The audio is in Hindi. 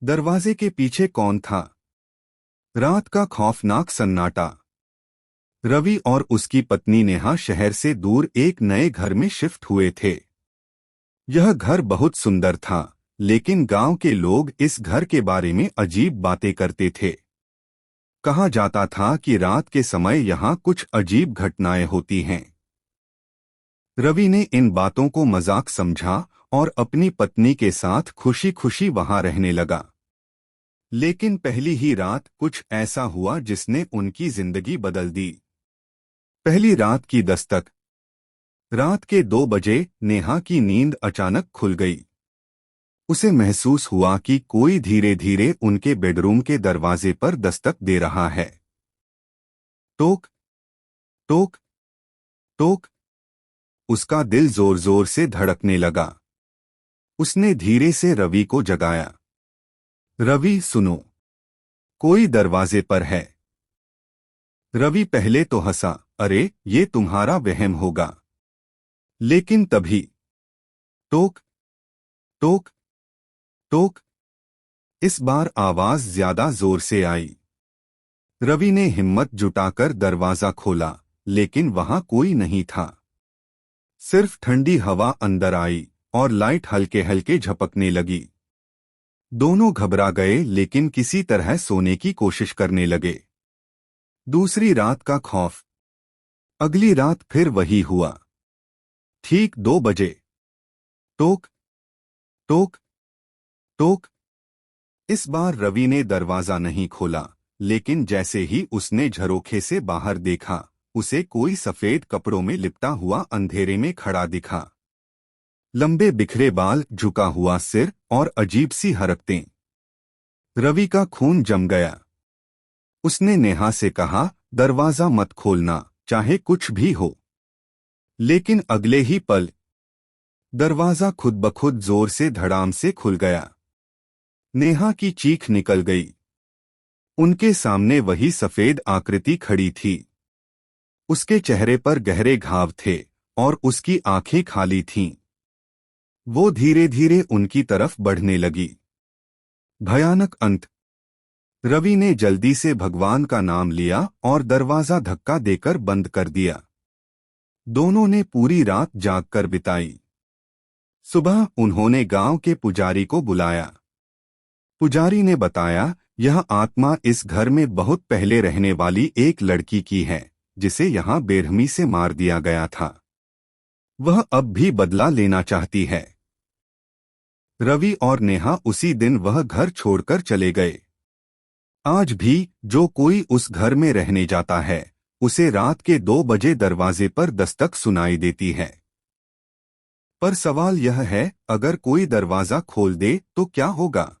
दरवाजे के पीछे कौन था? रात का खौफनाक सन्नाटा। रवि और उसकी पत्नी नेहा शहर से दूर एक नए घर में शिफ्ट हुए थे। यह घर बहुत सुंदर था, लेकिन गांव के लोग इस घर के बारे में अजीब बातें करते थे। कहा जाता था कि रात के समय यहाँ कुछ अजीब घटनाएं होती हैं। रवि ने इन बातों को मजाक समझा और अपनी पत्नी के साथ खुशी खुशी वहां रहने लगा। लेकिन पहली ही रात कुछ ऐसा हुआ जिसने उनकी जिंदगी बदल दी। पहली रात की दस्तक। रात के 2 बजे नेहा की नींद अचानक खुल गई। उसे महसूस हुआ कि कोई धीरे धीरे उनके बेडरूम के दरवाजे पर दस्तक दे रहा है। टोक टोक टोक। उसका दिल जोर जोर से धड़कने लगा। उसने धीरे से रवि को जगाया। रवि, सुनो, कोई दरवाजे पर है। रवि पहले तो हंसा, अरे ये तुम्हारा वहम होगा। लेकिन तभी टोक टोक टोक। इस बार आवाज ज्यादा जोर से आई। रवि ने हिम्मत जुटाकर दरवाजा खोला, लेकिन वहां कोई नहीं था। सिर्फ ठंडी हवा अंदर आई और लाइट हल्के हल्के झपकने लगी। दोनों घबरा गए, लेकिन किसी तरह सोने की कोशिश करने लगे। दूसरी रात का खौफ। अगली रात फिर वही हुआ। ठीक 2 बजे। टोक टोक टोक। इस बार रवि ने दरवाजा नहीं खोला, लेकिन जैसे ही उसने झरोखे से बाहर देखा, उसे कोई सफेद कपड़ों में लिपटा हुआ अंधेरे में खड़ा दिखा। लंबे बिखरे बाल, झुका हुआ सिर और अजीब सी हरकतें। रवि का खून जम गया। उसने नेहा से कहा, दरवाजा मत खोलना, चाहे कुछ भी हो। लेकिन अगले ही पल दरवाजा खुद ब खुद जोर से धड़ाम से खुल गया। नेहा की चीख निकल गई। उनके सामने वही सफेद आकृति खड़ी थी। उसके चेहरे पर गहरे घाव थे और उसकी आंखें खाली थीं। वो धीरे धीरे उनकी तरफ बढ़ने लगी। भयानक अंत। रवि ने जल्दी से भगवान का नाम लिया और दरवाजा धक्का देकर बंद कर दिया। दोनों ने पूरी रात जागकर बिताई। सुबह उन्होंने गांव के पुजारी को बुलाया। पुजारी ने बताया, यह आत्मा इस घर में बहुत पहले रहने वाली एक लड़की की है, जिसे यहाँ बेरहमी से मार दिया गया था। वह अब भी बदला लेना चाहती है। रवि और नेहा उसी दिन वह घर छोड़कर चले गए। आज भी जो कोई उस घर में रहने जाता है, उसे रात के 2 बजे दरवाजे पर दस्तक सुनाई देती है। पर सवाल यह है, अगर कोई दरवाजा खोल दे तो क्या होगा?